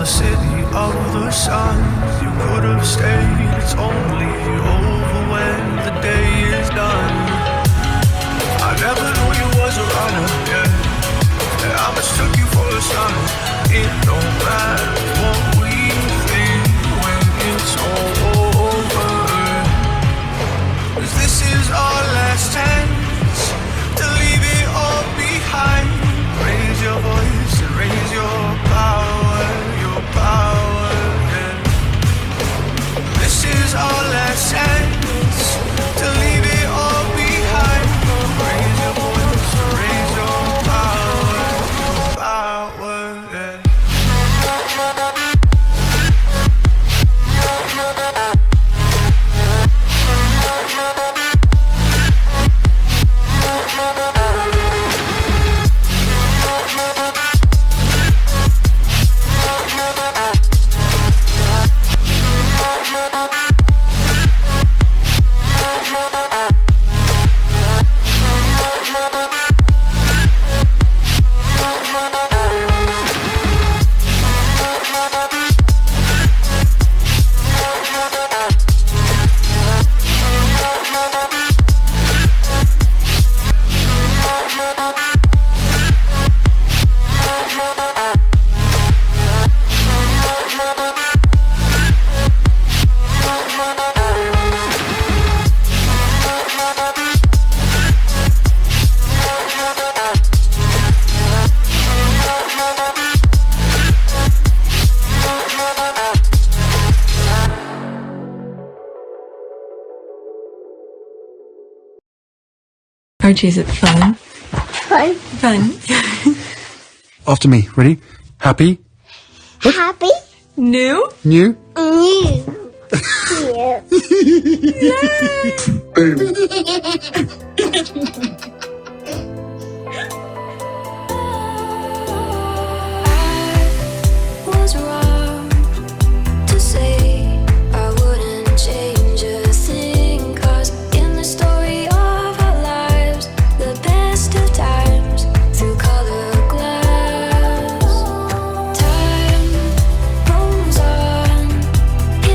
the city of the sun. You could have stayed, it's only over when the day is done. I never knew you was a runner, yeah. I mistook you for a son. It don't matter what we think when it's all over. 'Cause this is our last chance to leave it all behind. Raise your voice and raise your power, yeah. This is our last chance to leave it all behind. Raise your voice and raise your power, yeah. Archie, is it fun? Fun. Fun. After me. Ready? Happy? Happy. New? New? New. Was wrong to say I wouldn't change a thing, 'cause in the story of our lives, the best of times through colored glass, time moves on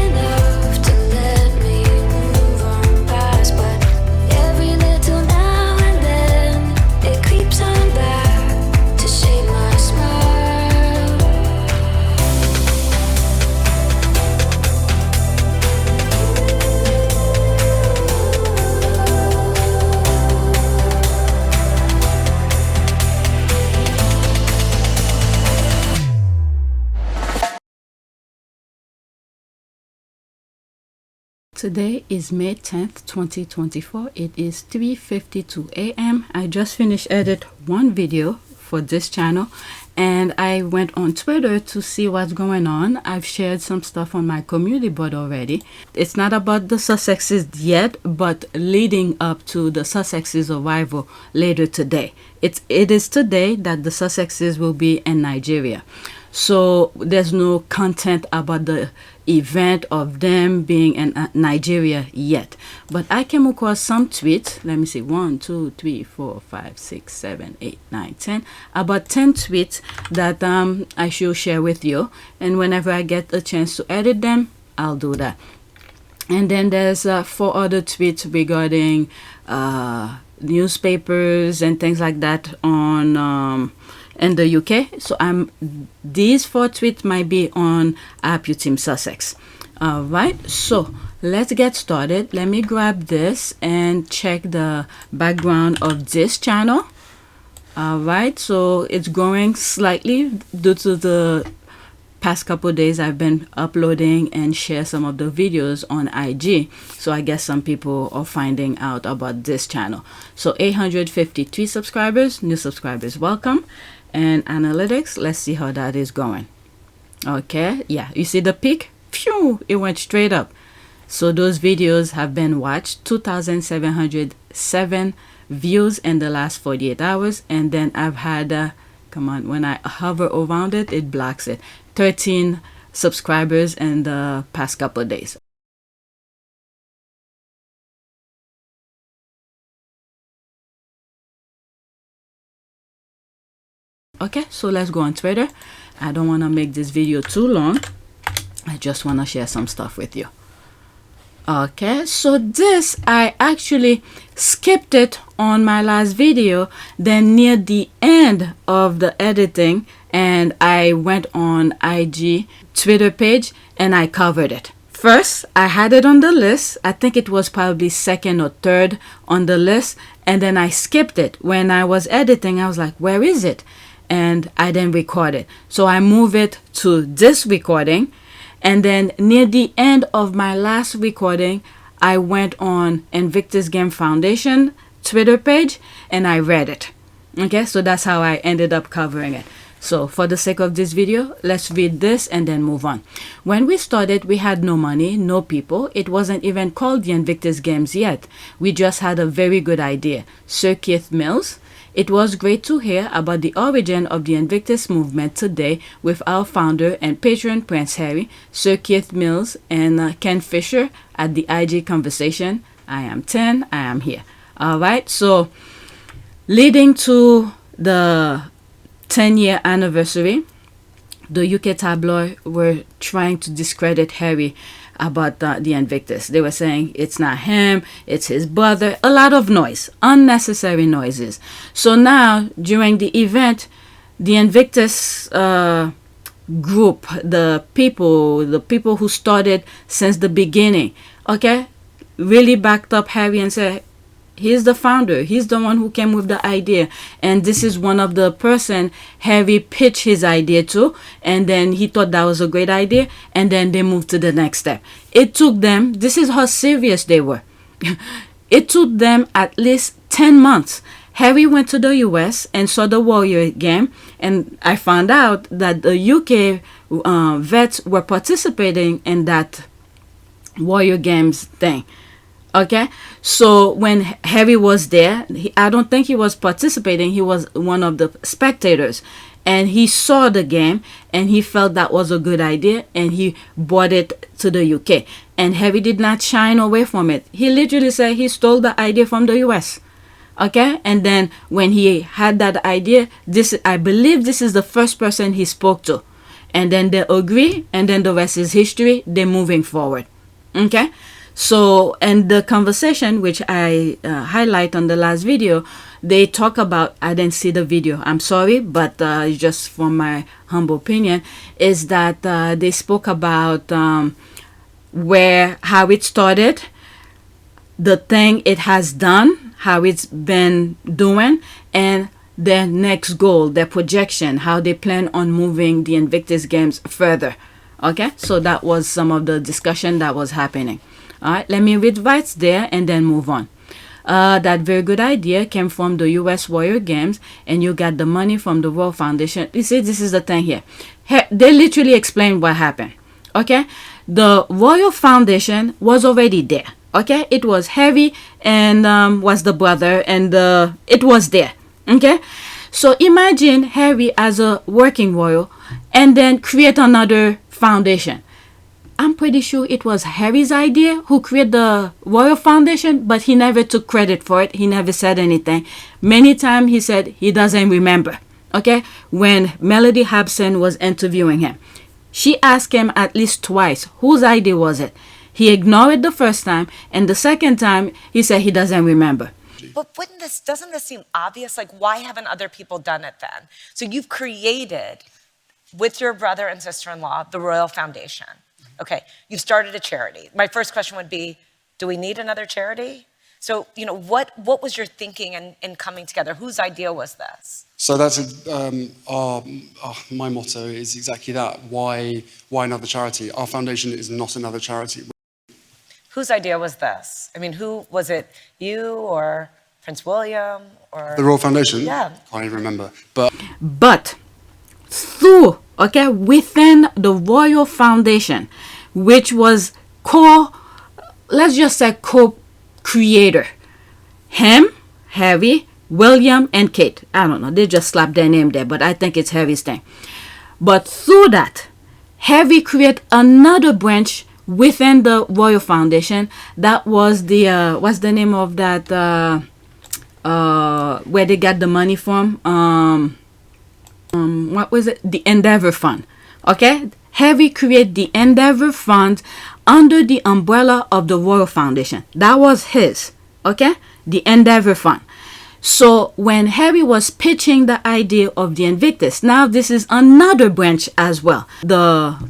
enough to let me move on past, but every little now and then it creeps on back to shape my smile. Today is May 10th, 2024. It is 3:52 a.m. I just finished edit one video for this channel and I went on Twitter to see what's going on. I've shared some stuff on my community board already. It's not about the Sussexes yet, but leading up to the Sussexes arrival later today. It is today that the Sussexes will be in Nigeria. So there's no content about the event of them being in Nigeria yet. But I came across some tweets. Let me see. 1, 2, 3, 4, 5, 6, 7, 8, 9, 10. About 10 tweets that I should share with you. And whenever I get a chance to edit them, I'll do that. And then there's 4 other tweets regarding newspapers and things like that on in the UK. So these 4 tweets might be on App Team Sussex. All right, so let's get started. Let me grab this and check the background of this channel. All right, so it's growing slightly due to the past couple days I've been uploading and share some of the videos on IG. So I guess some people are finding out about this channel. So 853 subscribers, new subscribers, welcome. And analytics, let's see how that is going. Okay, yeah, you see the peak? Phew, it went straight up. So those videos have been watched, 2,707 views in the last 48 hours. And then I've had, come on, when I hover around it, it blocks it. 13 subscribers in the past couple of days. Okay, so let's go on Twitter. I don't want to make this video too long. I just want to share some stuff with you. Okay, so this, I actually skipped it on my last video. Then near the end of the editing, and I went on IG Twitter page and I covered it. First, I had it on the list. I think it was probably second or third on the list. And then I skipped it. When I was editing, I was like, where is it? And I didn't record it. So I moved it to this recording. And then near the end of my last recording, I went on Invictus Game Foundation Twitter page and I read it. Okay, so that's how I ended up covering it. So for the sake of this video, let's read this and then move on. When we started, we had no money, no people. It wasn't even called the Invictus Games yet. We just had a very good idea. Sir Keith Mills. It was great to hear about the origin of the Invictus movement today with our founder and patron Prince Harry, Sir Keith Mills, and Ken Fisher at the IG conversation. I am 10, I am here. All right, so leading to the 10-year anniversary, the UK tabloid were trying to discredit Harry about the Invictus. They were saying it's not him, it's his brother. A lot of noise, unnecessary noises. So now, during the event, the Invictus group, the people who started since the beginning, okay, really backed up Harry and said, he's the founder. He's the one who came with the idea. And this is one of the person Harry pitched his idea to. And then he thought that was a great idea. And then they moved to the next step. It took them, this is how serious they were. It took them at least 10 months. Harry went to the US and saw the Warrior game. And I found out that the UK vets were participating in that Warrior Games thing. Okay, so when Harry was there, I don't think he was participating. He was one of the spectators. And he saw the game and he felt that was a good idea. And he brought it to the UK. And Harry did not shy away from it. He literally said he stole the idea from the US. Okay, and then when he had that idea, I believe this is the first person he spoke to. And then they agree. And then the rest is history. They're moving forward. Okay. So, and the conversation, which I highlight on the last video, they talk about, I didn't see the video, I'm sorry, but just from my humble opinion, is that they spoke about how it started, the thing it has done, how it's been doing, and their next goal, their projection, how they plan on moving the Invictus Games further. Okay, so that was some of the discussion that was happening. All right, let me read right there and then move on. That very good idea came from the US Warrior Games, and you got the money from the World Foundation. You see, this is the thing here. They literally explained what happened. Okay, the Royal Foundation was already there. Okay, it was Harry and was the brother, and it was there. Okay, so imagine Harry as a working royal, and then create another foundation. I'm pretty sure it was Harry's idea who created the Royal Foundation, but he never took credit for it. He never said anything. Many times he said he doesn't remember. Okay, when Melody Hobson was interviewing him, she asked him at least twice, whose idea was it? He ignored it the first time, and the second time he said he doesn't remember. But doesn't this seem obvious? Like, why haven't other people done it then? So you've created, with your brother and sister-in-law, the Royal Foundation. Okay, you've started a charity. My first question would be, do we need another charity? So, you know, what was your thinking in coming together? Whose idea was this? So that's my motto is exactly that. Why another charity? Our foundation is not another charity. Whose idea was this? I mean, who was it? You or Prince William or The Royal Foundation? Yeah. Can't even remember. But through, okay, within the Royal Foundation, which was let's just say co-creator, him, Harry, William, and Kate. I don't know, they just slapped their name there, but I think it's Harry's thing. But through that, Harry created another branch within the Royal Foundation. That was the what's the name of that where they got the money from? what was it? The Endeavor Fund. Okay? Harry created the Endeavor Fund under the umbrella of the Royal Foundation. That was his. Okay? The Endeavor Fund. So when Harry was pitching the idea of the Invictus, now this is another branch as well.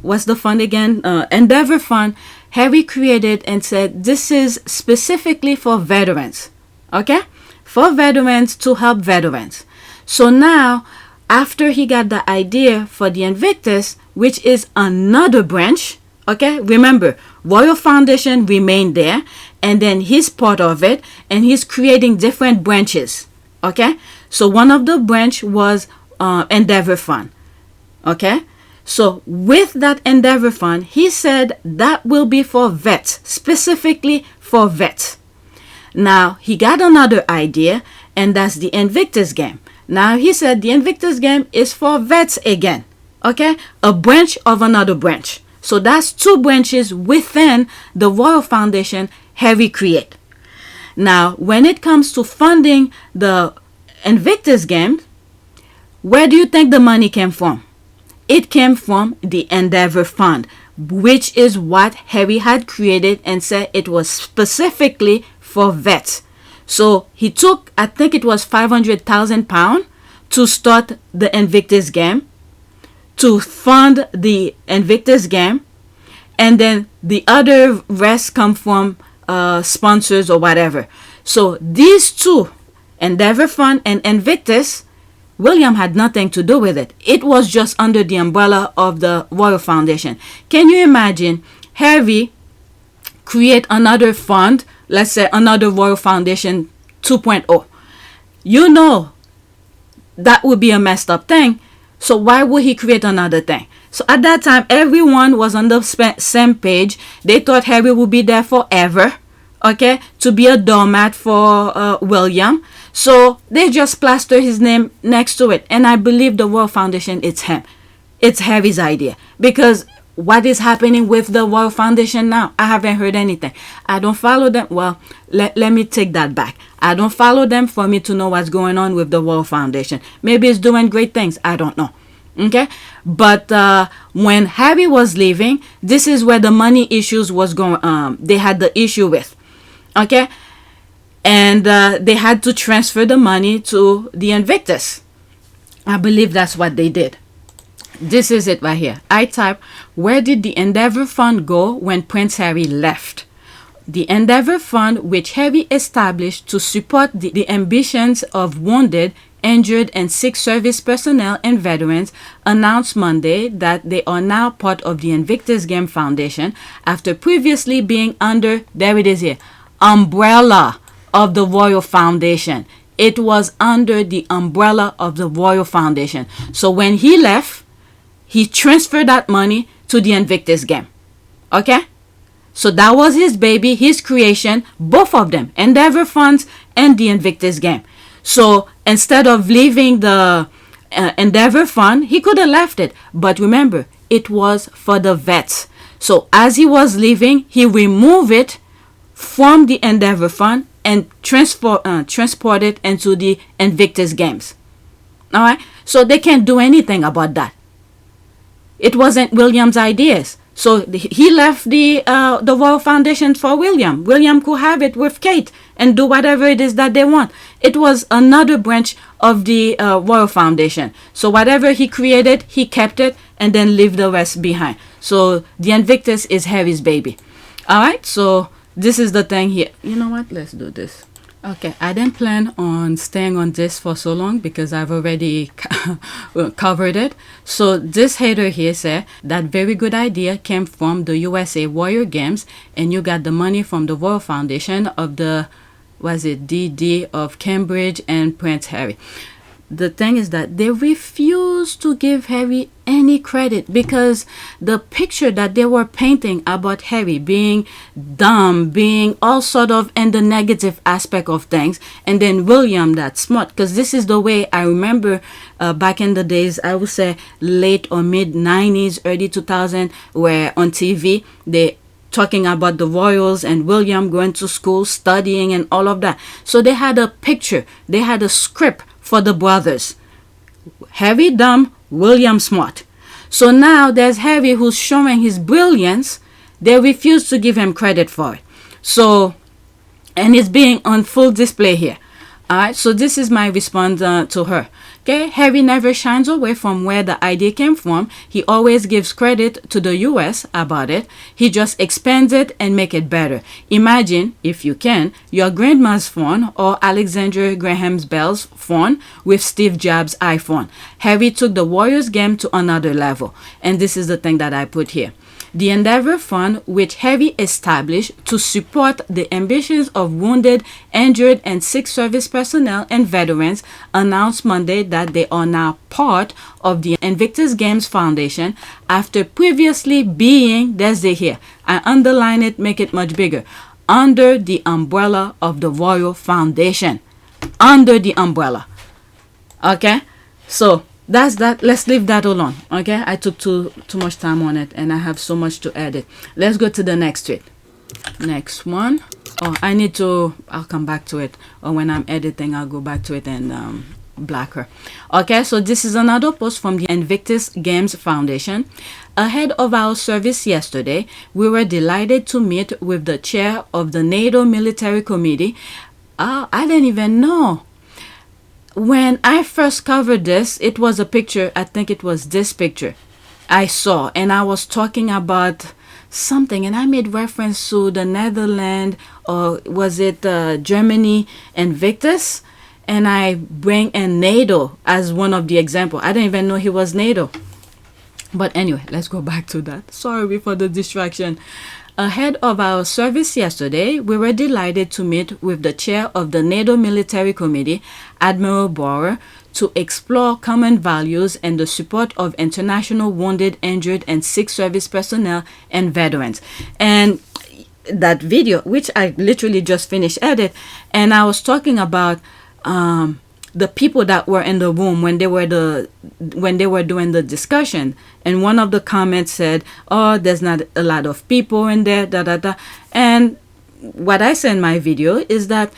What's the fund again? Endeavor Fund. Harry created and said this is specifically for veterans. Okay? For veterans, to help veterans. So now, after he got the idea for the Invictus, which is another branch, okay? Remember, Royal Foundation remained there, and then he's part of it, and he's creating different branches, okay? So one of the branch was Endeavor Fund, okay? So with that Endeavor Fund, he said that will be for vets, specifically for vets. Now, he got another idea, and that's the Invictus game. Now, he said the Invictus game is for vets again, okay? A branch of another branch. So that's two branches within the Royal Foundation Harry created. Now, when it comes to funding the Invictus game, where do you think the money came from? It came from the Endeavor Fund, which is what Harry had created and said it was specifically for vets. So he took, I think it was £500,000 to start the Invictus game, to fund the Invictus game, and then the other rest come from sponsors or whatever. So these two, Endeavor Fund and Invictus, William had nothing to do with it. It was just under the umbrella of the Royal Foundation. Can you imagine Harry create another fund, let's say another Royal Foundation 2.0? You know that would be a messed up thing. So why would he create another thing? So at that time, everyone was on the same page. They thought Harry would be there forever, okay, to be a doormat for William. So they just plaster his name next to it. And I believe the Royal Foundation, it's him. It's Harry's idea. Because what is happening with the Royal Foundation now? I haven't heard anything. I don't follow them. Well, let me take that back. I don't follow them for me to know what's going on with the Royal Foundation. Maybe it's doing great things. I don't know. Okay? But when Harry was leaving, this is where the money issues was going. They had the issue with. Okay? And they had to transfer the money to the Invictus. I believe that's what they did. This is it right here. I type, where did the Endeavor Fund go when Prince Harry left? The Endeavor Fund, which Harry established to support the ambitions of wounded, injured, and sick service personnel and veterans, announced Monday that they are now part of the Invictus Game Foundation after previously being under, there it is here, umbrella of the Royal Foundation. It was under the umbrella of the Royal Foundation. So when he left, he transferred that money to the Invictus game. Okay? So that was his baby, his creation, both of them, Endeavor Funds and the Invictus game. So instead of leaving the Endeavor Fund, he could have left it. But remember, it was for the vets. So as he was leaving, he removed it from the Endeavor Fund and transport it into the Invictus games. All right? So they can't do anything about that. It wasn't William's ideas. So he left the Royal Foundation for William. William could have it with Kate and do whatever it is that they want. It was another branch of the Royal Foundation. So whatever he created, he kept it and then left the rest behind. So the Invictus is Harry's baby. All right, so this is the thing here. You know what? Let's do this. Okay, I didn't plan on staying on this for so long because I've already covered it. So this hater here said that very good idea came from the USA Warrior Games, and you got the money from the Royal Foundation of the, was it DD of Cambridge and Prince Harry. The thing is that they refuse to give Harry any credit because the picture that they were painting about Harry being dumb, being all sort of in the negative aspect of things, and then William that's smart, because this is the way I remember back in the days, I would say late or mid 90s, early 2000, where on TV they talking about the royals and William going to school, studying and all of that. So they had a picture, they had a script for the brothers. Harry dumb, William smart. So now there's Harry who's showing his brilliance. They refuse to give him credit for it. So, and it's being on full display here. Alright, so this is my response to her. Okay, Harry never shines away from where the idea came from. He always gives credit to the US about it. He just expands it and make it better. Imagine, if you can, your grandma's phone or Alexander Graham Bell's phone with Steve Jobs' iPhone. Harry took the Warriors game to another level. And this is the thing that I put here. The Endeavor Fund, which Harry established to support the ambitions of wounded, injured, and sick service personnel and veterans, announced Monday that they are now part of the Invictus Games Foundation after previously being, there's the here, I underline it, make it much bigger, under the umbrella of the Royal Foundation. Under the umbrella. Okay? So, that's that. Let's leave that alone. Okay, I took too much time on it and I have so much to edit. Let's go to the next tweet. Next one. Oh, I'll come back to it, or when I'm editing I'll go back to it and black her. Okay, so this is another post from the Invictus Games Foundation. Ahead of our service yesterday, we were delighted to meet with the chair of the NATO Military Committee. I didn't even know. When I first covered this, it was a picture, I think it was this picture I saw, and I was talking about something, and I made reference to the Netherlands, or was it Germany, Invictus, and I bring in NATO as one of the example. I didn't even know he was NATO. But anyway, let's go back to that. Sorry for the distraction. Ahead of our service yesterday, we were delighted to meet with the chair of the NATO Military Committee, Admiral Bauer, to explore common values and the support of international wounded, injured, and sick service personnel and veterans. And that video, which I literally just finished edit, and I was talking about the people that were in the room when they were doing the discussion, and one of the comments said, "Oh, there's not a lot of people in there." And what I said in my video is that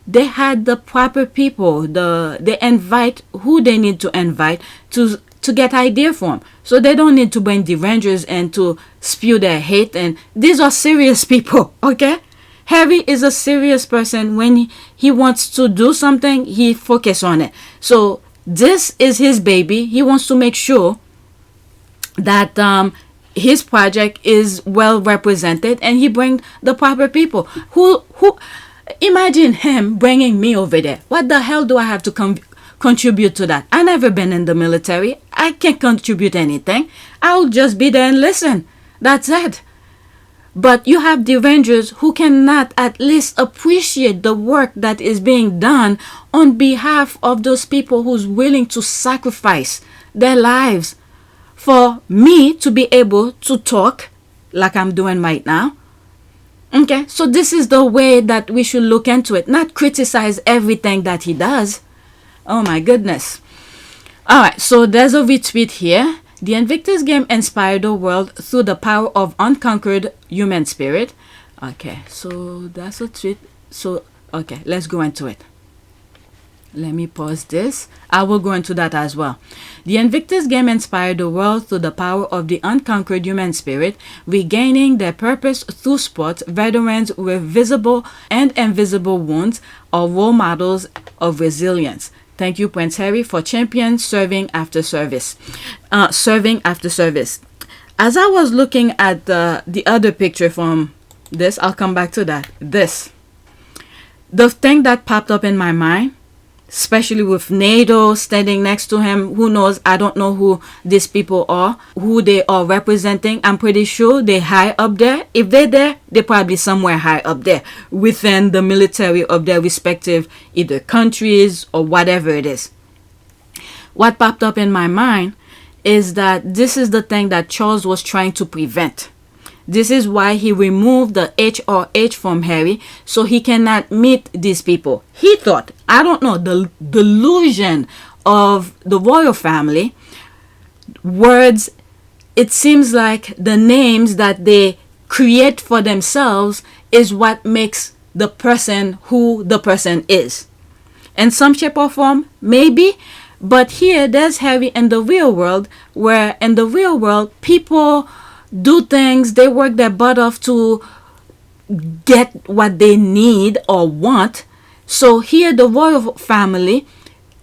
they had the proper people. They invite who they need to invite to get idea from. So they don't need to bring the Rangers and to spew their hate. And these are serious people, okay? Harry is a serious person. When he wants to do something, he focuses on it. So this is his baby. He wants to make sure that his project is well represented, and he bring the proper people. Who imagine him bringing me over there. What the hell do I have to contribute to that? I never been in the military. I can't contribute anything. I'll just be there and listen. That's it. But you have the Rangers who cannot at least appreciate the work that is being done on behalf of those people who's willing to sacrifice their lives for me to be able to talk like I'm doing right now. Okay, so this is the way that we should look into it, not criticize everything that he does. Oh my goodness. All right, so there's a retweet here. The Invictus game inspired the world through the power of unconquered human spirit. Okay, so that's a tweet. So, okay, let's go into it. Let me pause this. I will go into that as well. The Invictus game inspired the world through the power of the unconquered human spirit, regaining their purpose through sports. Veterans with visible and invisible wounds are role models of resilience. Thank you, Prince Harry, for champion serving after service. Serving after service. As I was looking at the other picture from this, I'll come back to that. The thing that popped up in my mind, especially with NATO standing next to him, who knows, I don't know who these people are, who they are representing. I'm pretty sure they're high up there. If they're there, they're probably somewhere high up there within the military of their respective either countries or whatever it is. What popped up in my mind is that this is the thing that Charles was trying to prevent. This is why he removed the HRH from Harry, so he cannot meet these people. He thought, I don't know, the delusion of the royal family, words, it seems like the names that they create for themselves is what makes the person who the person is. In some shape or form, maybe, But here, there's Harry in the real world, where in the real world, people do things, they work their butt off to get what they need or want. So here, the royal family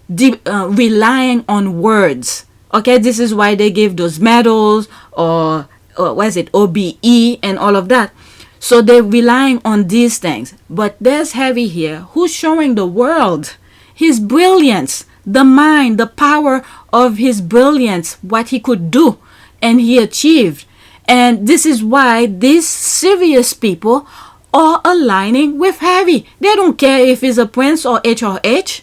relying on words. Okay, this is why they give those medals or what is it, OBE and all of that. So they're relying on these things. But there's Harry here who's showing the world his brilliance, the mind, the power of his brilliance, what he could do and he achieved. And this is why these serious people are aligning with Harry. They don't care if he's a prince or HRH.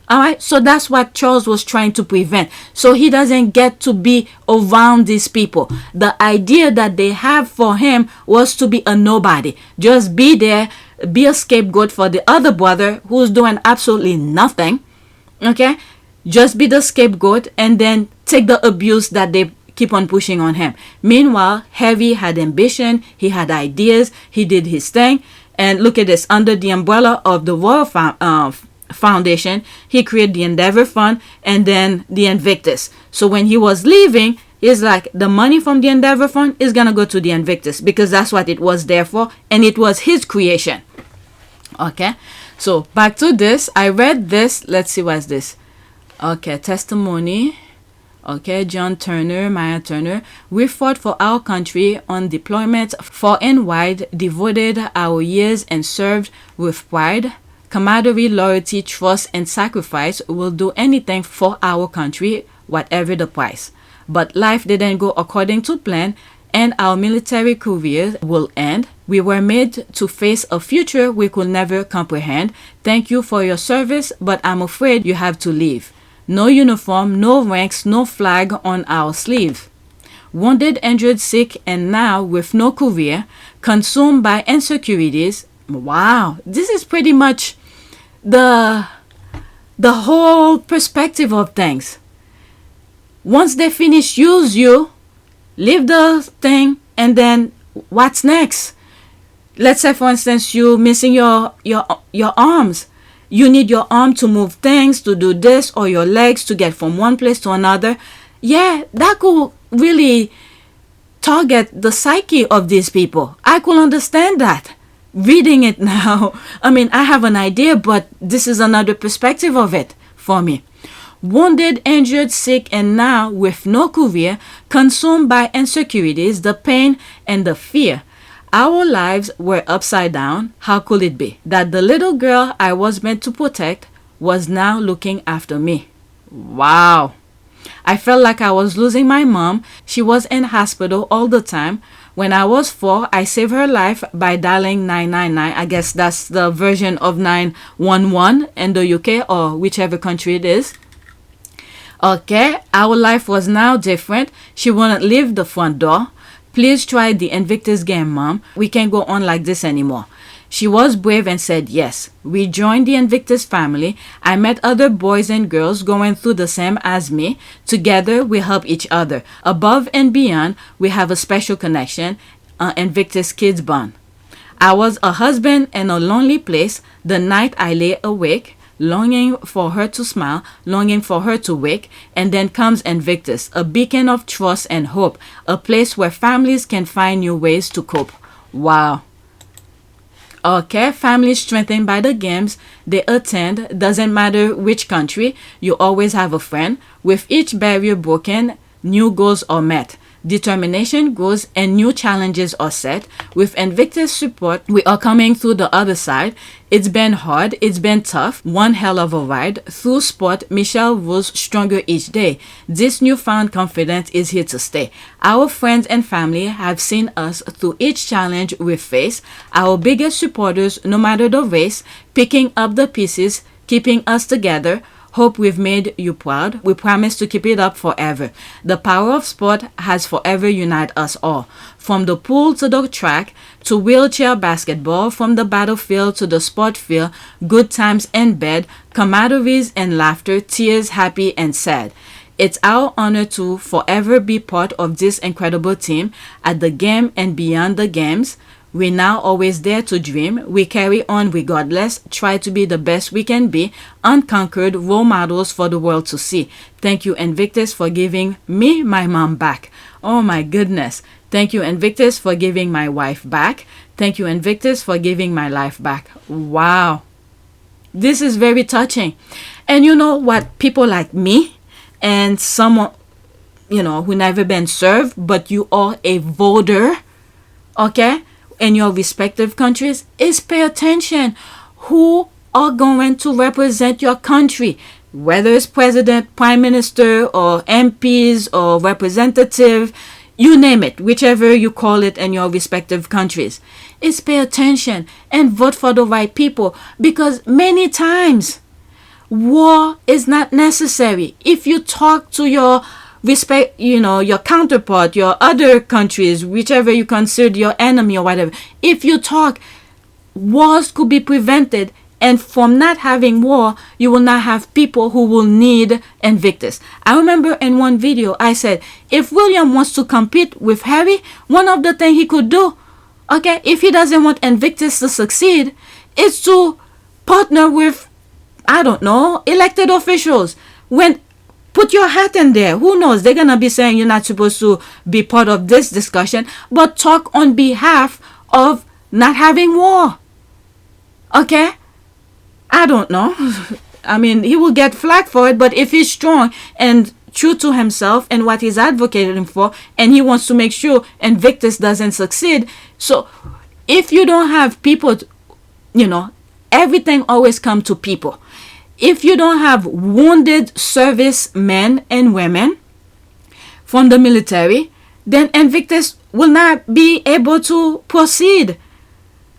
Alright, so that's what Charles was trying to prevent. So he doesn't get to be around these people. The idea that they have for him was to be a nobody. Just be there, be a scapegoat for the other brother who's doing absolutely nothing. Okay? Just be the scapegoat and then take the abuse that they keep on pushing on him. Meanwhile, Harry had ambition, he had ideas, he did his thing. And look at this, under the umbrella of the Royal Foundation, he created the Endeavor Fund and then the Invictus. So when he was leaving, it's like the money from the Endeavor Fund is gonna go to the Invictus because that's what it was there for, and it was his creation. Okay, so back to this. I read this. Let's see, what's this? Okay, testimony. Okay, John Turner, Maya Turner. We fought for our country on deployment far and wide, devoted our years and served with pride, camaraderie, loyalty, trust, and sacrifice. Will do anything for our country, whatever the price. But life didn't go according to plan, and our military career will end. We were made to face a future we could never comprehend. Thank you for your service, but I'm afraid you have to leave. No uniform, no ranks, no flag on our sleeve. Wounded, injured, sick, and now with no career, consumed by insecurities. Wow, this is pretty much the whole perspective of things. Once they finish use you, leave the thing, and then what's next? Let's say, for instance, you missing your arms. You need your arm to move things, to do this, or your legs to get from one place to another. Yeah, that could really target the psyche of these people. I could understand that. Reading it now, I mean, I have an idea, but this is another perspective of it for me. Wounded, injured, sick, and now with no career, consumed by insecurities, the pain, and the fear. Our lives were upside down. How could it be that the little girl I was meant to protect was now looking after me? Wow. I felt like I was losing my mom. She was in hospital all the time. When I was 4, I saved her life by dialing 999. I guess that's the version of 911 in the UK or whichever country it is. Okay, our life was now different. She wouldn't leave the front door. Please try the Invictus game, Mom. We can't go on like this anymore. She was brave and said yes. We joined the Invictus family. I met other boys and girls going through the same as me. Together, we help each other. Above and beyond, we have a special connection, Invictus Kids Bond. I was a husband in a lonely place. The night I lay awake, longing for her to smile, longing for her to wake, and then comes Invictus, a beacon of trust and hope, a place where families can find new ways to cope. Wow. Okay, families strengthened by the games they attend. Doesn't matter which country, you always have a friend. With each barrier broken, new goals are met. Determination grows and new challenges are set. With Invictus support, we are coming through the other side. It's been hard, it's been tough, one hell of a ride. Through sport, Michelle grows stronger each day. This newfound confidence is here to stay. Our friends and family have seen us through each challenge we face. Our biggest supporters, no matter the race, picking up the pieces, keeping us together. Hope we've made you proud. We promise to keep it up forever. The power of sport has forever united us all. From the pool to the track, to wheelchair basketball, from the battlefield to the sport field, good times in bed, camaraderies and laughter, tears, happy and sad. It's our honor to forever be part of this incredible team at the game and beyond the games. We now always dare to dream. We carry on regardless, try to be the best we can be, unconquered role models for the world to see. Thank you, Invictus, for giving me my mom back. Oh my goodness. Thank you, Invictus, for giving my wife back. Thank you, Invictus, for giving my life back. Wow. This is very touching. And you know what? People like me and someone, you know, who never been served, but you are a voter, okay, in your respective countries, is pay attention. Who are going to represent your country? Whether it's president, prime minister, or MPs, or representative, you name it, whichever you call it in your respective countries, is pay attention and vote for the right people, because many times war is not necessary. If you talk to your your counterpart, your other countries, whichever you consider your enemy or whatever, if you talk, wars could be prevented. And from not having war, you will not have people who will need Invictus. I remember in one video I said, if William wants to compete with Harry, one of the things he could do, okay, if he doesn't want Invictus to succeed, is to partner with, I don't know, elected officials. Put your hat in there. Who knows? They're going to be saying you're not supposed to be part of this discussion, but talk on behalf of not having war. Okay? I don't know. I mean, he will get flack for it, but if he's strong and true to himself and what he's advocating for, and he wants to make sure Invictus doesn't succeed. So if you don't have people, everything always comes to people. If you don't have wounded service men and women from the military, then Invictus will not be able to proceed.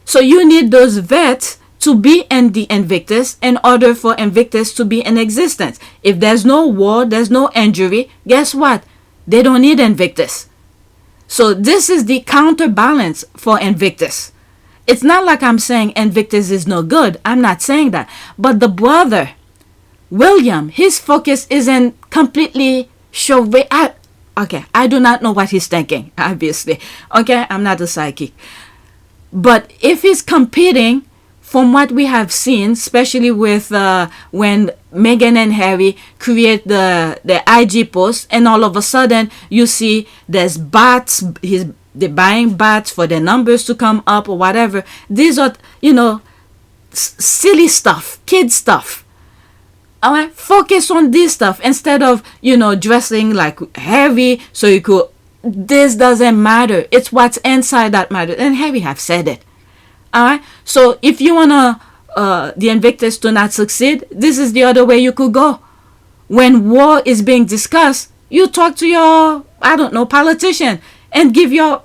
So you need those vets to be in the Invictus in order for Invictus to be in existence. If there's no war, there's no injury, guess what? They don't need Invictus. So this is the counterbalance for Invictus. It's not like I'm saying Invictus is no good. I'm not saying that. But the brother, William, his focus isn't completely sure. I do not know what he's thinking, obviously. Okay, I'm not a psychic. But if he's competing, from what we have seen, especially with when Meghan and Harry create the IG post, and all of a sudden you see there's bots, they're buying bots for their numbers to come up or whatever. These are, silly stuff, kid stuff. All right, focus on this stuff instead of, dressing like Harry so you could. This doesn't matter. It's what's inside that matters. And Harry have said it. All right. So if you wanna the Invictus to not succeed, this is the other way you could go. When war is being discussed, you talk to your politician and give your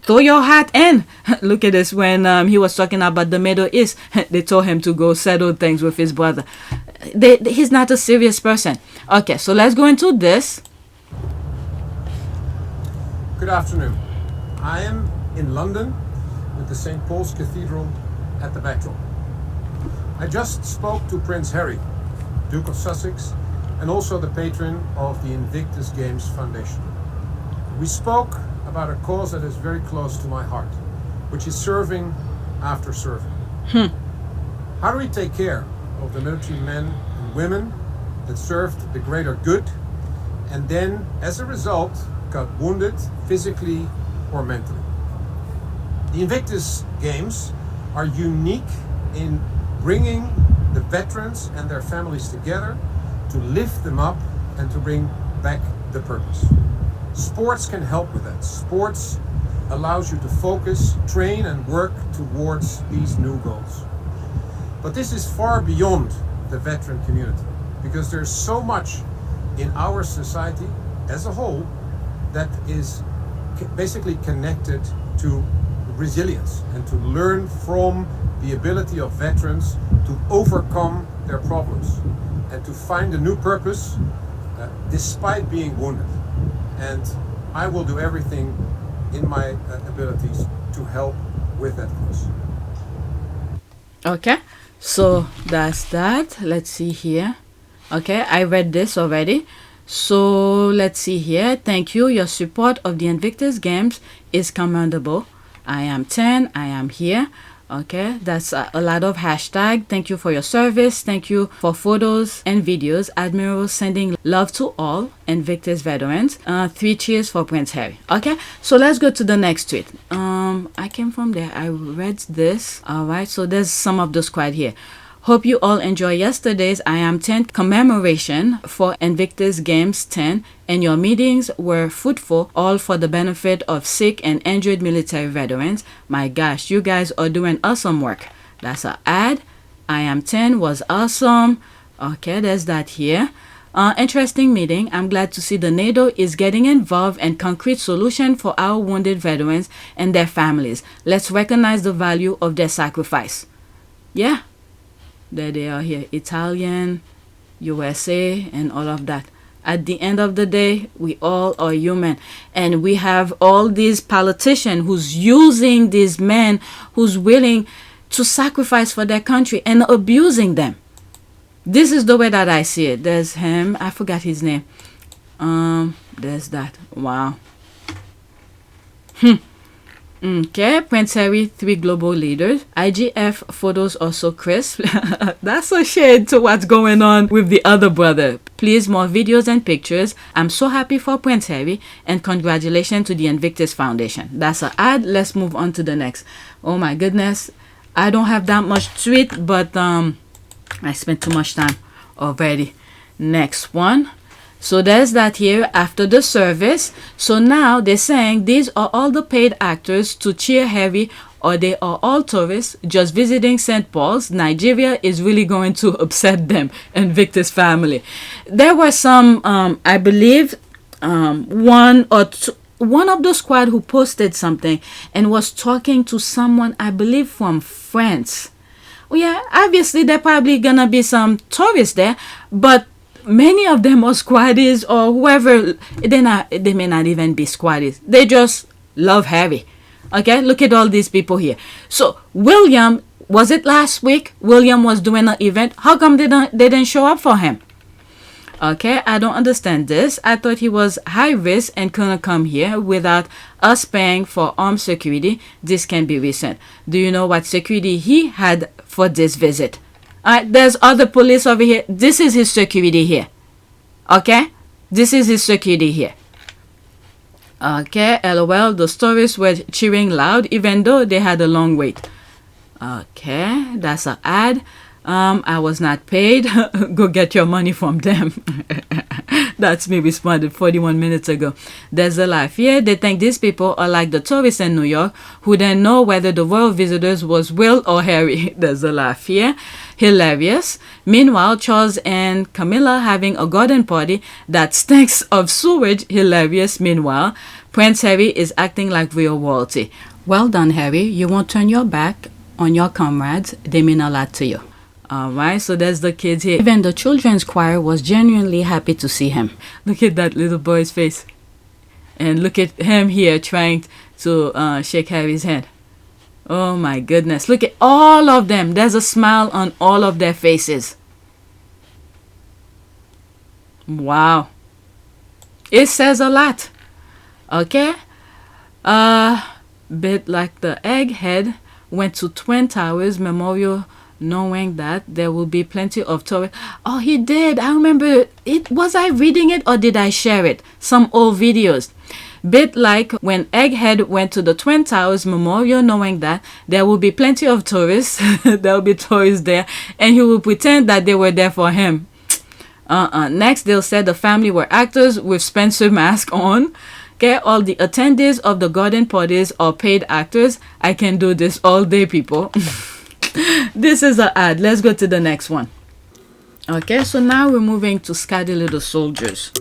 throw your hat in. Look at this. When he was talking about the Middle East, they told him to go settle things with his brother. He's not a serious person. Okay, so let's go into this. Good afternoon. I am in London with the St. Paul's Cathedral at the backdrop. I just spoke to Prince Harry, Duke of Sussex, and also the patron of the Invictus Games Foundation. We spoke about a cause that is very close to my heart, which is serving after serving. How do we take care of the military men and women that served the greater good and then, as a result, got wounded physically or mentally? The Invictus Games are unique in bringing the veterans and their families together to lift them up and to bring back the purpose. Sports can help with that. Sports allows you to focus, train, and work towards these new goals. But this is far beyond the veteran community, because there's so much in our society as a whole that is basically connected to resilience and to learn from the ability of veterans to overcome their problems and to find a new purpose despite being wounded. And I will do everything in my abilities to help with that cause. Okay, so that's that. Let's see here. Okay, I read this already. So let's see here. Thank you. Your support of the Invictus Games is commendable. I am 10, I am here. Okay, that's a lot of hashtag. Thank you for your service. Thank you for photos and videos. Admiral sending love to all Invictus veterans. 3 cheers for Prince Harry. Okay, so let's go to the next tweet. I came from there. I read this. All right, so there's some of the squad here. Hope you all enjoy yesterday's I Am 10 commemoration for Invictus Games 10 and your meetings were fruitful, all for the benefit of sick and injured military veterans. My gosh, you guys are doing awesome work. That's an ad. I Am 10 was awesome. Okay, there's that here. Interesting meeting. I'm glad to see the NATO is getting involved in concrete solution for our wounded veterans and their families. Let's recognize the value of their sacrifice. Yeah. There they are here, Italian, USA, and all of that. At the end of the day, we all are human. And we have all these politicians who's using these men who's willing to sacrifice for their country and abusing them. This is the way that I see it. There's him. I forgot his name. There's that. Wow. Okay, Prince Harry, 3 global leaders. IGF photos are so crisp. That's a shade to what's going on with the other brother. Please, more videos and pictures. I'm so happy for Prince Harry and congratulations to the Invictus Foundation. That's an ad. Let's move on to the next. Oh my goodness. I don't have that much tweet, but I spent too much time already. Next one. So there's that here after the service. So now they're saying these are all the paid actors to cheer Harry, or they are all tourists just visiting St. Paul's. Nigeria is really going to upset them and Victor's family. There were some, I believe, one of the squad who posted something and was talking to someone, I believe, from France. Well, yeah, obviously there probably gonna be some tourists there, but many of them are squaddies or whoever. They may not even be squaddies. They just love Harry. Okay, look at all these people here. So William, was it last week? William was doing an event. How come they didn't show up for him? Okay, I don't understand this. I thought he was high risk and couldn't come here without us paying for armed security. This can be recent. Do you know what security he had for this visit? There's other police over here. This is his security here. Okay? This is his security here. Okay, LOL. The stories were cheering loud even though they had a long wait. Okay, that's an ad. I was not paid. Go get your money from them. That's me responded 41 minutes ago. There's a laugh here. They think these people are like the tourists in New York who didn't know whether the royal visitors was Will or Harry. There's a laugh here. Hilarious. Meanwhile, Charles and Camilla having a garden party that stinks of sewage. Hilarious. Meanwhile, Prince Harry is acting like real royalty. Well done, Harry. You won't turn your back on your comrades. They mean a lot to you. Alright, so there's the kids here. Even the children's choir was genuinely happy to see him. Look at that little boy's face. And look at him here trying to shake Harry's hand. Oh my goodness. Look at all of them. There's a smile on all of their faces. Wow. It says a lot. Okay? Bit like the egghead went to Twin Towers Memorial knowing that there will be plenty of tourists. Oh, he did. I remember it. Was I reading it or did I share it? Some old videos. Bit like when Egghead went to the Twin Towers Memorial knowing that there will be plenty of tourists. There will be tourists there. And he will pretend that they were there for him. Next, they'll say the family were actors with Spencer mask on. Okay, all the attendees of the garden parties are paid actors. I can do this all day, people. This is an ad. Let's go to the next one. Okay, so now we're moving to Scotty Little Soldiers.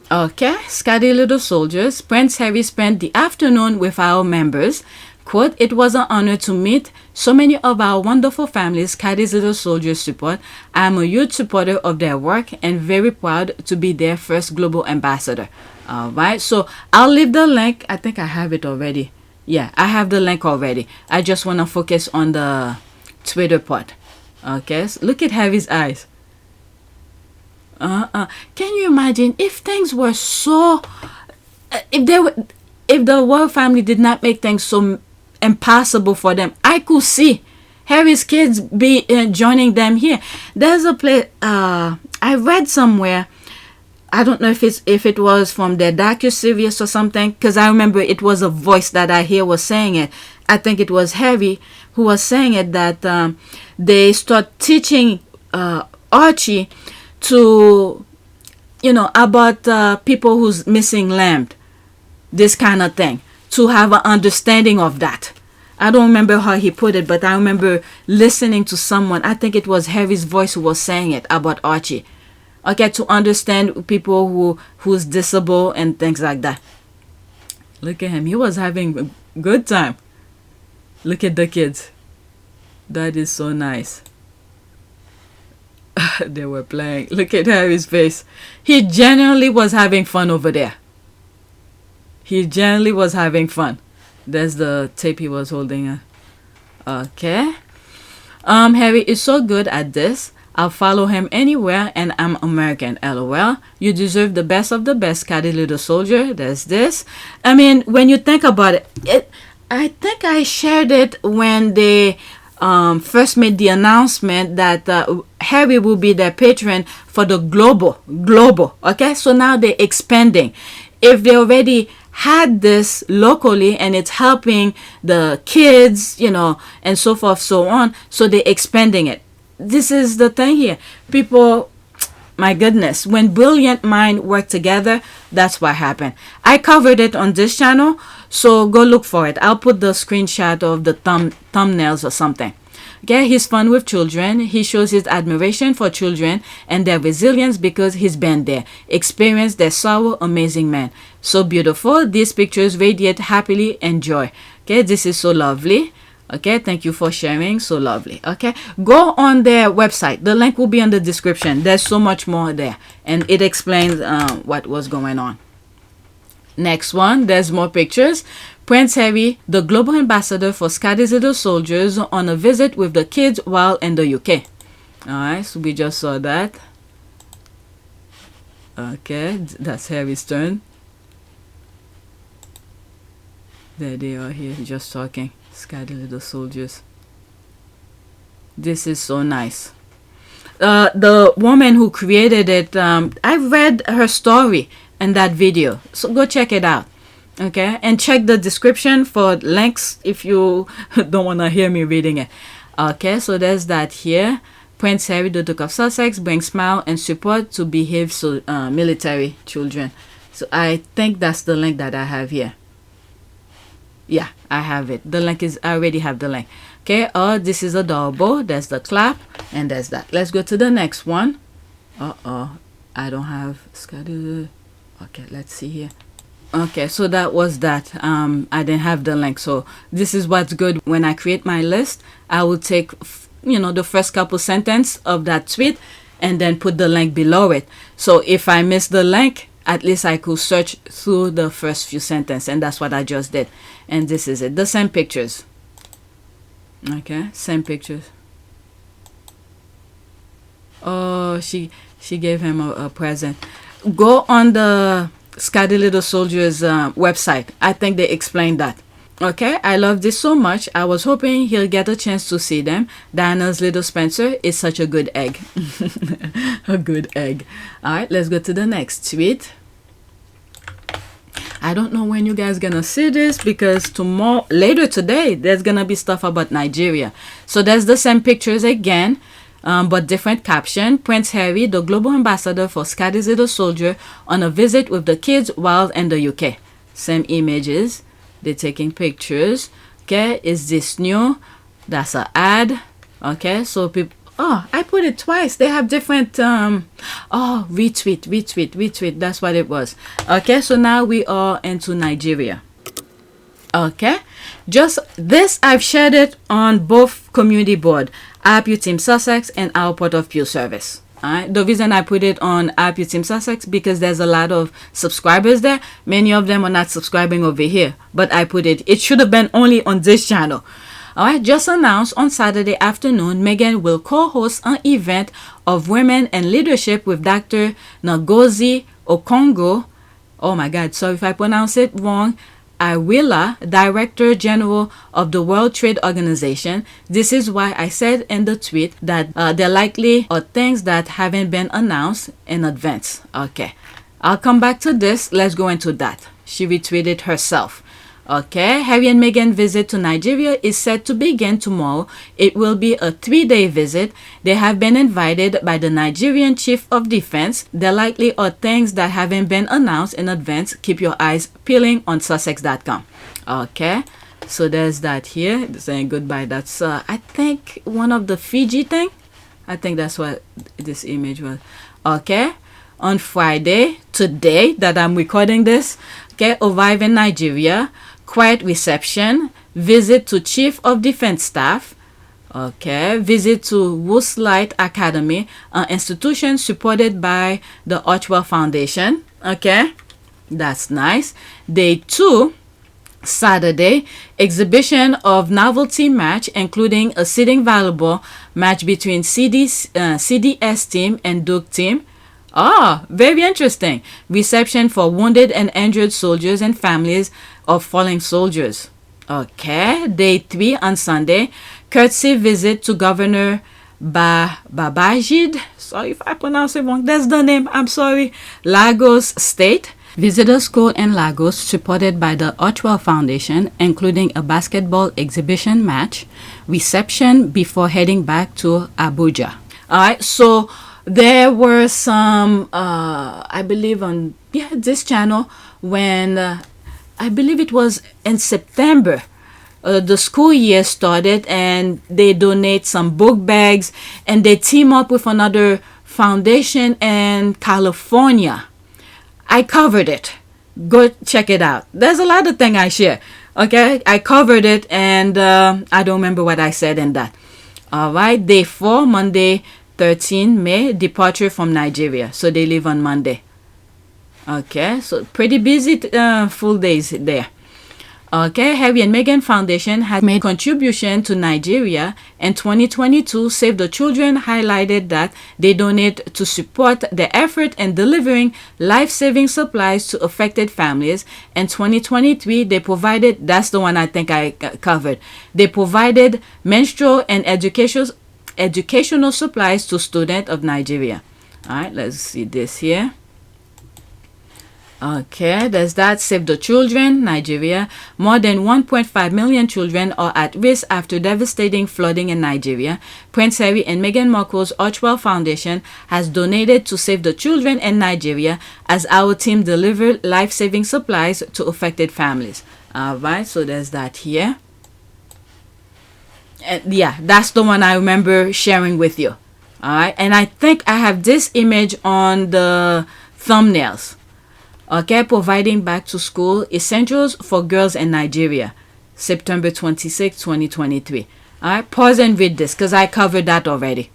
Okay, Scotty Little Soldiers. Prince Harry spent the afternoon with our members. Quote, it was an honor to meet so many of our wonderful families Scotty Little Soldiers support. I am a huge supporter of their work and very proud to be their first global ambassador. Alright, so I'll leave the link. I think I have it already. Yeah, I have the link already. I just want to focus on the Twitter part. Okay, so look at Harry's eyes. Can you imagine if things were so, if the royal family did not make things so impossible for them. I could see Harry's kids be joining them here. There's a place I read somewhere. I don't know if it was from the docu-series or something, because I remember it was a voice that I hear was saying it. I think it was Harry who was saying it, that they start teaching Archie to, about people who's missing lamb, this kind of thing, to have an understanding of that. I don't remember how he put it, but I remember listening to someone, I think it was Harry's voice who was saying it about Archie. Okay, to understand people who's disabled and things like that. Look at him. He was having a good time. Look at the kids. That is so nice. They were playing. Look at Harry's face. He genuinely was having fun over there. He genuinely was having fun. There's the tape he was holding. Okay. Harry is so good at this. I'll follow him anywhere, and I'm American. LOL. You deserve the best of the best, Scotty Little Soldier. There's this. I mean, when you think about it, I think I shared it when they first made the announcement that Harry will be their patron for the global. Okay, so now they're expanding. If they already had this locally and it's helping the kids, and so forth, so on, so they're expanding it. This is the thing here. People, my goodness, when brilliant minds work together, that's what happened. I covered it on this channel, so go look for it. I'll put the screenshot of the thumbnails or something. Okay, he's fun with children. He shows his admiration for children and their resilience because he's been there, experienced their sorrow. Amazing man. So beautiful. These pictures radiate happily and joy. Okay, this is so lovely. Okay, thank you for sharing. So lovely. Okay, go on their website. The link will be in the description. There's so much more there, and it explains what was going on. Next one, there's more pictures. Prince Harry, the global ambassador for Scotty Little Soldiers, on a visit with the kids while in the UK. Alright, so we just saw that. Okay, that's Harry's turn. There they are here, just talking. Scotty Little Soldiers. This is so nice. The woman who created it, I read her story in that video, so go check it out. Okay, and check the description for links if you don't want to hear me reading it. Okay, so there's that here. Prince Harry, the Duke of Sussex, brings smile and support to behave military children. So I think that's the link that I have here. Yeah, I have it. The link is, I already have the link. Okay, this is adorable. There's the clap, and there's that. Let's go to the next one. I don't have Scotty. Okay, let's see here. Okay, so that was that. I didn't have the link. So this is what's good. When I create my list, I will take, the first couple sentences of that tweet and then put the link below it. So if I miss the link, at least I could search through the first few sentences, and that's what I just did. And this is it. The same pictures. Okay, same pictures. Oh, she gave him a present. Go on the Scotty Little Soldier's website. I think they explained that. Okay, I love this so much. I was hoping he'll get a chance to see them. Diana's little Spencer is such a good egg. A good egg. Alright, let's go to the next tweet. I don't know when you guys gonna see this, because later today there's gonna be stuff about Nigeria. So there's the same pictures again, but different caption. Prince Harry, the global ambassador for Scotty Little Soldier, on a visit with the kids while in the UK. Same images. They're taking pictures. Okay, is this new? That's an ad. Okay, so people. Oh, I put it twice. They have different. Retweet. That's what it was. Okay, so now we are into Nigeria. Okay, just this, I've shared it on both community board, INVICTUS Team Sussex and our Port of Pure Service. Alright, the reason I put it on INVICTUS Team Sussex, because there's a lot of subscribers there. Many of them are not subscribing over here, but I put it should have been only on this channel. Alright, just announced on Saturday afternoon, Meghan will co-host an event of women and leadership with Dr. Ngozi Okonjo. Oh my God, sorry if I pronounce it wrong. Okonjo-Iweala, Director General of the World Trade Organization. This is why I said in the tweet that there likely are things that haven't been announced in advance. Okay, I'll come back to this. Let's go into that. She retweeted herself. Okay, Harry and Meghan visit to Nigeria is set to begin tomorrow. It will be a 3-day visit. They have been invited by the Nigerian Chief of Defense. There likely are things that haven't been announced in advance. Keep your eyes peeling on Sussex.com. Okay, so there's that here. Saying goodbye. That's, I think, one of the Fiji thing. I think that's what this image was. Okay, on Friday, today that I'm recording this, okay, arrive in Nigeria. Quiet reception, visit to Chief of Defense Staff, okay, visit to Woodslight Academy, an institution supported by the Archwell Foundation, okay, that's nice. Day 2, Saturday, exhibition of novelty match, including a sitting volleyball match between CDS team and Duke team. Ah, very interesting. Reception for wounded and injured soldiers and families of fallen soldiers. Okay, day 3 on Sunday, courtesy visit to Governor Babajid. Sorry if I pronounce it wrong. That's the name. I'm sorry. Lagos State. Visitor school in Lagos supported by the Archwell Foundation, including a basketball exhibition match. Reception before heading back to Abuja. All right, so there were some, I believe on this channel when I believe it was in September, the school year started, and they donate some book bags, and they team up with another foundation in California. I covered it. Go check it out. There's a lot of things I share. Okay, I covered it, and I don't remember what I said in that. All right, day 4, Monday, 13 May, departure from Nigeria. So they leave on Monday. Okay, so pretty busy full days there. Okay, Harry and Meghan Foundation has made contribution to Nigeria in 2022. Save the Children highlighted that they donate to support the effort in delivering life-saving supplies to affected families. In 2023, they provided, that's the one I think I covered, they provided menstrual and educational supplies to students of Nigeria. All right, let's see this here. Okay, there's that. Save the Children, Nigeria. More than 1.5 million children are at risk after devastating flooding in Nigeria. Prince Harry and Meghan Markle's Archwell Foundation has donated to Save the Children in Nigeria as our team delivered life-saving supplies to affected families. All right, so there's that here. And yeah, that's the one I remember sharing with you. All right, and I think I have this image on the thumbnails. Okay, providing back to school essentials for girls in Nigeria, September 26, 2023. All right, pause and read this because I covered that already.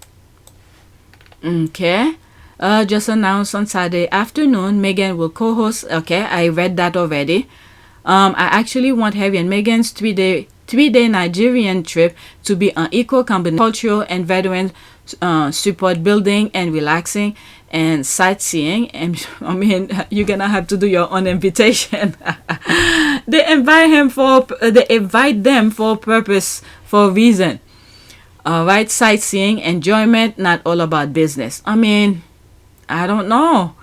Okay, just announced on Saturday afternoon, Meghan will co-host. Okay, I read that already. I actually want Harry and Meghan's three-day Nigerian trip to be an equal combination cultural and veteran support, building and relaxing and sightseeing. And I mean, you're gonna have to do your own invitation. They invite them for a purpose, for a reason. All right, sightseeing, enjoyment, not all about business. I mean, I don't know.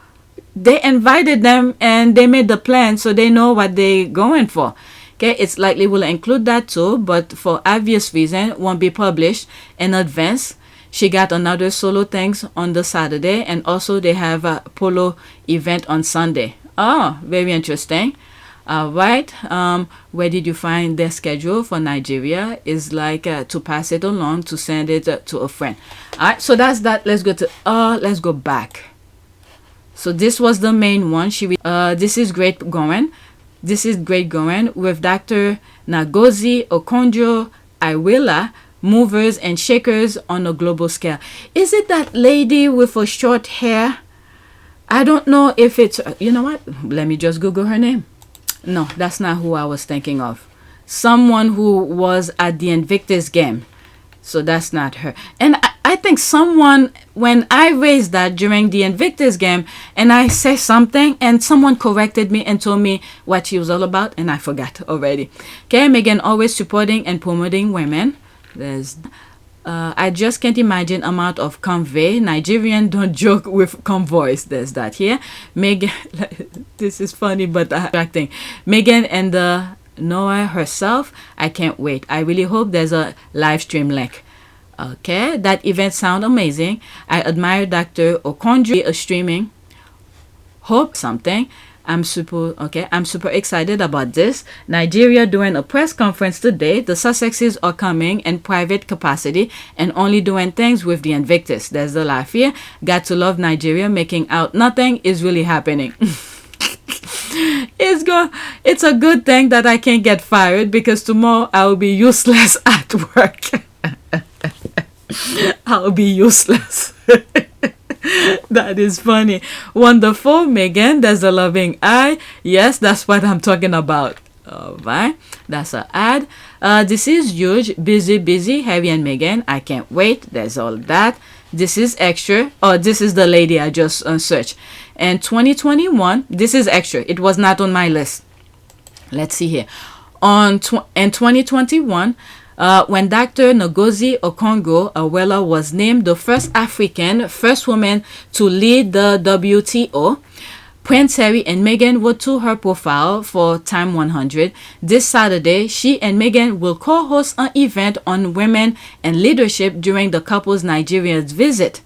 They invited them and they made the plan, so they know what they're going for. Okay, it's likely will include that too, but for obvious reason, won't be published in advance. She got another solo things on the Saturday, and also they have a polo event on Sunday. Oh, very interesting. All right. Where did you find their schedule for Nigeria? Is like to pass it along, to send it to a friend. All right. So that's that. Let's go back. So this was the main one. This is great going. This is great going with Dr. Ngozi Okonjo-Iweala, movers and shakers on a global scale. Is it that lady with a short hair? I don't know if it's, you know what? Let me just Google her name. No, that's not who I was thinking of. Someone who was at the Invictus game. So that's not her. And I I think someone, when I raised that during the Invictus game, and I say something, and someone corrected me and told me what she was all about, and I forgot already. Okay, Meghan always supporting and promoting women. There's I just can't imagine amount of convoy. Nigerian don't joke with convoys. There's that here. Meghan, this is funny but attracting. Meghan and the Noah herself. I can't wait. I really hope there's a live stream link. Okay, that event sound amazing. I admire Dr. Okonjo streaming. Hope something. I'm super excited about this. Nigeria doing a press conference today. The Sussexes are coming in private capacity and only doing things with the Invictus. There's the laugh here. Got to love Nigeria. Making out nothing is really happening. It's a good thing that I can't get fired, because tomorrow I will be useless at work. I'll be useless. That is funny. Wonderful, Meghan. There's a loving eye. Yes, that's what I'm talking about. All right, that's an ad. This is huge. Busy, Harry and Meghan. I can't wait. There's all that. This is extra. Oh, this is the lady I just searched. And 2021, this is extra. It was not on my list. Let's see here. In 2021, when Dr. Ngozi Okonjo-Iweala was named the first woman to lead the WTO, Prince Harry and Meghan wrote to her profile for Time 100. This Saturday, she and Meghan will co-host an event on women and leadership during the couple's Nigeria's visit.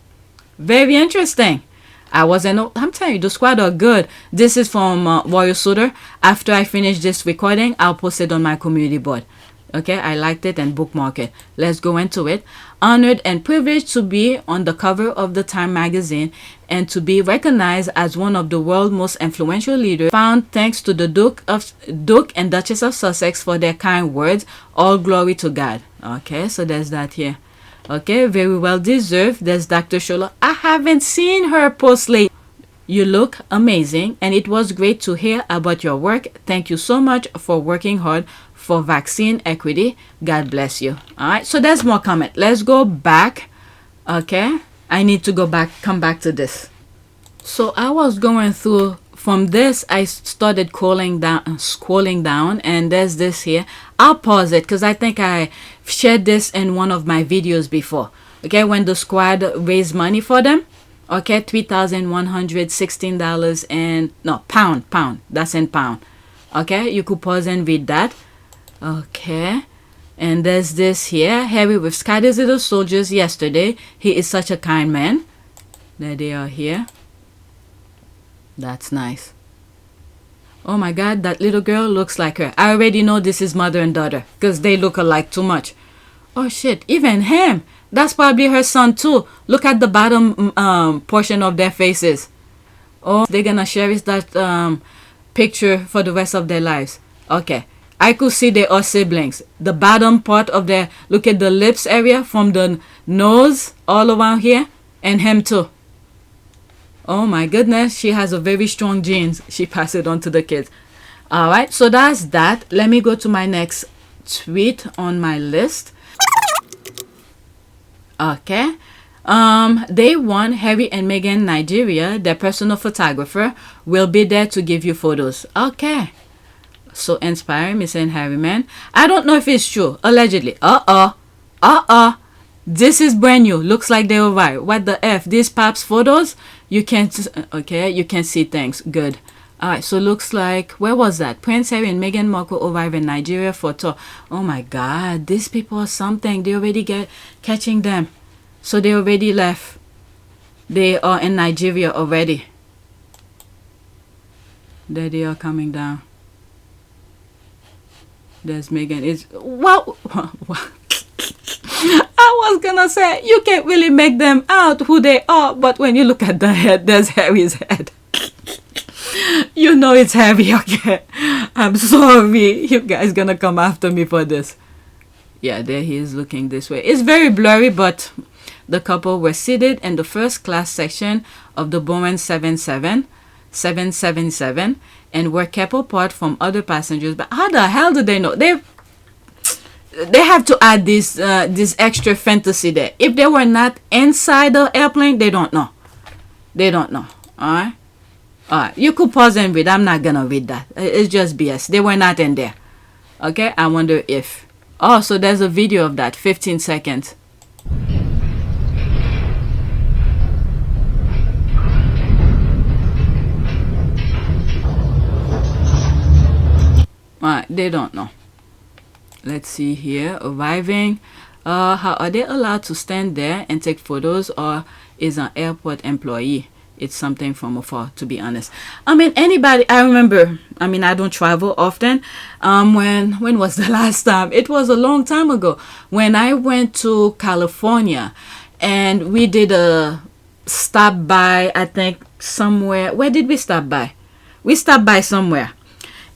Very interesting. I'm telling you, the squad are good. This is from Royal Suitor. After I finish this recording, I'll post it on my community board. Okay, I liked it and bookmark it. Let's go into it. Honored and privileged to be on the cover of the Time magazine and to be recognized as one of the world's most influential leaders. Found thanks to the Duke and Duchess of Sussex for their kind words. All glory to God. Okay, so there's that here. Okay, very well deserved. There's Dr. Shola. I haven't seen her post lately. You look amazing, and it was great to hear about your work. Thank you so much for working hard for vaccine equity. God bless you. All right, so there's more comment. Let's go back. Okay, I need to come back to this. So I was going through from this. I started scrolling down, and there's this here. I'll pause it because I think I shared this in one of my videos before. Okay, when the squad raised money for them. Okay, $3,116 and no pound. That's in pound. Okay, you could pause and read that. Okay, and there's this here. Harry with Scotty Little Soldiers yesterday. He is such a kind man. There they are here. That's nice. Oh my God, that little girl looks like her. I already know this is mother and daughter because they look alike too much. Oh shit, even him. That's probably her son too. Look at the bottom portion of their faces. Oh, they're gonna cherish that picture for the rest of their lives. Okay, I could see they are siblings. The bottom part of their, look at the lips area from the nose all around here, and him too. Oh my goodness, she has a very strong genes. She passed it on to the kids. All right, so that's that. Let me go to my next tweet on my list. Okay, day one, Harry and Meghan Nigeria, their personal photographer, will be there to give you photos. Okay, so inspiring, Miss and Harry, man. I don't know if it's true. Allegedly. This is brand new. Looks like they were right. What the F? These pops photos, you can't. Okay, you can see things. Good. All right, so looks like, where was that? Prince Harry and Meghan Markle arrive in Nigeria for tour. Oh my God, these people are something. They already catching them. So they already left. They are in Nigeria already. There they are coming down. There's Meghan. Well, I was gonna say, you can't really make them out who they are, but when you look at the head, there's Harry's head. You know it's heavy, okay? I'm sorry. You guys gonna come after me for this. Yeah, there he is looking this way. It's very blurry, but the couple were seated in the first class section of the Boeing 777 and were kept apart from other passengers. But how the hell do they know? they have to add this extra fantasy there. If they were not inside the airplane, they don't know. They don't know. All right. You could pause and read. I'm not gonna read that. It's just BS. They were not in there. Okay. I wonder if. Oh, so there's a video of that. 15 seconds. Alright, they don't know. Let's see here. Arriving. How are they allowed to stand there and take photos, or is an airport employee? It's something from afar, to be honest. I mean, anybody. I remember. I mean, I don't travel often. When was the last time? It was a long time ago when I went to California, and we did a stop by. I think somewhere. Where did we stop by? We stopped by somewhere.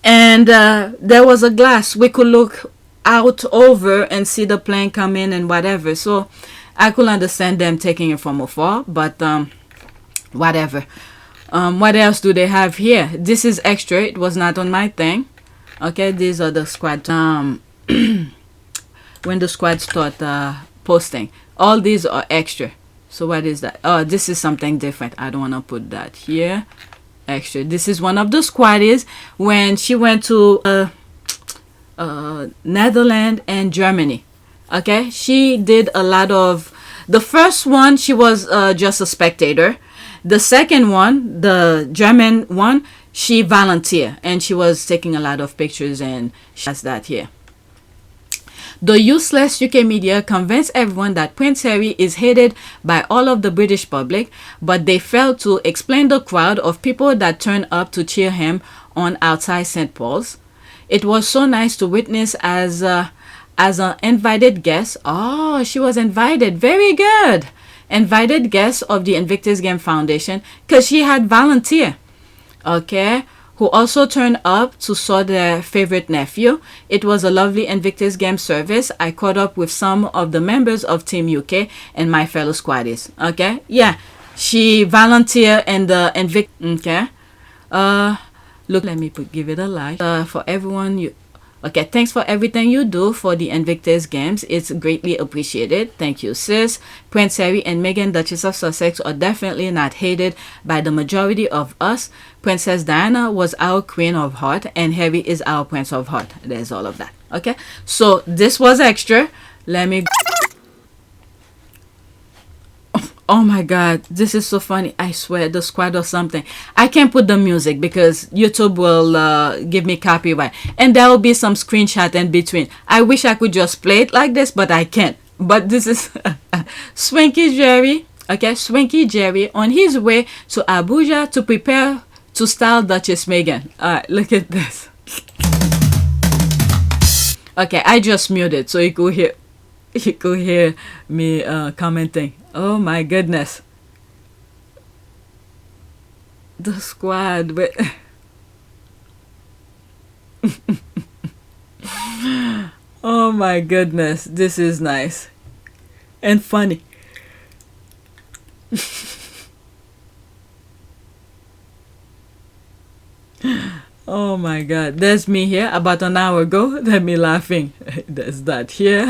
And there was a glass. We could look out over and see the plane come in and whatever. So I could understand them taking it from afar. But whatever. What else do they have here? This is extra. It was not on my thing. Okay, these are the squad. When the squad start posting. All these are extra. So what is that? Oh, this is something different. I don't want to put that here. Extra. This is one of the squaddies when she went to Netherlands and Germany. Okay, she did a lot of. The first one, she was just a spectator. The second one, the German one, she volunteered and she was taking a lot of pictures, and she has that here. The useless UK media convinced everyone that Prince Harry is hated by all of the British public, but they failed to explain the crowd of people that turned up to cheer him on outside St. Paul's. It was so nice to witness as an invited guest. Oh, she was invited. Very good. Invited guest of the Invictus Game Foundation, because she had volunteered. Okay. Who also turned up to saw their favorite nephew. It was a lovely Invictus Game service. I caught up with some of the members of Team UK and my fellow squaddies. Okay, yeah, she volunteered in the Invictus. Okay, look, let me give it a like. For everyone, okay, thanks for everything you do for the Invictus Games. It's greatly appreciated. Thank you, sis. Prince Harry and Meghan, Duchess of Sussex, are definitely not hated by the majority of us. Princess Diana was our Queen of Heart, and Harry is our Prince of Heart. There's all of that. Okay, so this was extra. Let me. Oh my God, this is so funny. I swear, the squad or something. I can't put the music because YouTube will give me copyright. And there will be some screenshot in between. I wish I could just play it like this, but I can't. But this is Swanky Jerry. Okay, Swanky Jerry on his way to Abuja to prepare to style Duchess Meghan. Alright, look at this. Okay, I just muted so you could hear me commenting. Oh my goodness. The squad with oh my goodness, this is nice and funny. Oh my God, there's me here about an hour ago. There's me laughing. There's that here.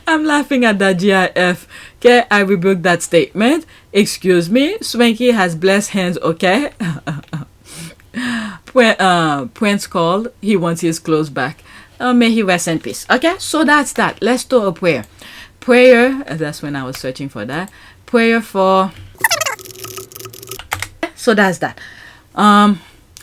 I'm laughing at that GIF. Okay, I rebuke that statement. Excuse me, Swanky has blessed hands. Okay. Prince called. He wants his clothes back. May he rest in peace. Okay, so that's that. Let's do a prayer. Prayer. That's when I was searching for that. Prayer for. So that's that.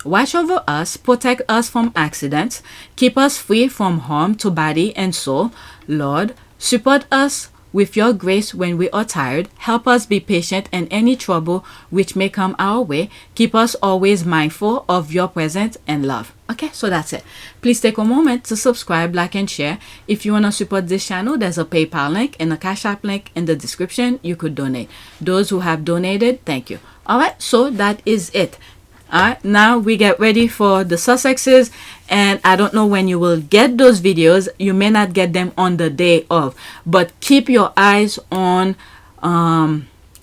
Watch over us, protect us from accidents, keep us free from harm to body and soul. Lord, support us with your grace when we are tired. Help us be patient in any trouble which may come our way. Keep us always mindful of your presence and love. Okay, so that's it. Please take a moment to subscribe, like, and share. If you want to support this channel, there's a PayPal link and a Cash App link in the description. You could donate. Those who have donated, thank you. All right, so that is it. Alright, now we get ready for the Sussexes, and I don't know when you will get those videos. You may not get them on the day of, but keep your eyes on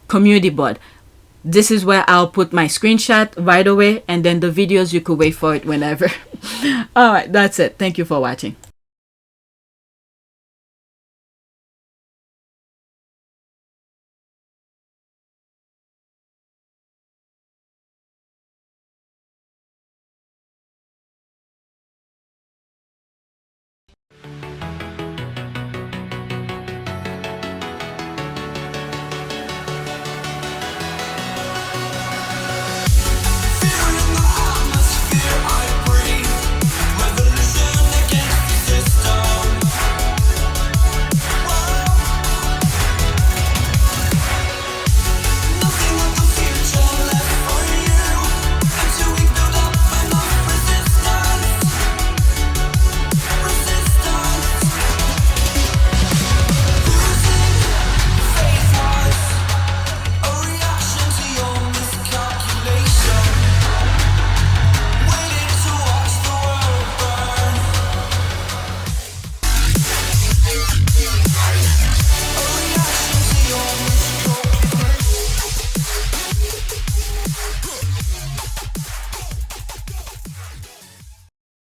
community board. This is where I'll put my screenshot right away, and then the videos you could wait for it whenever. Alright, that's it. Thank you for watching.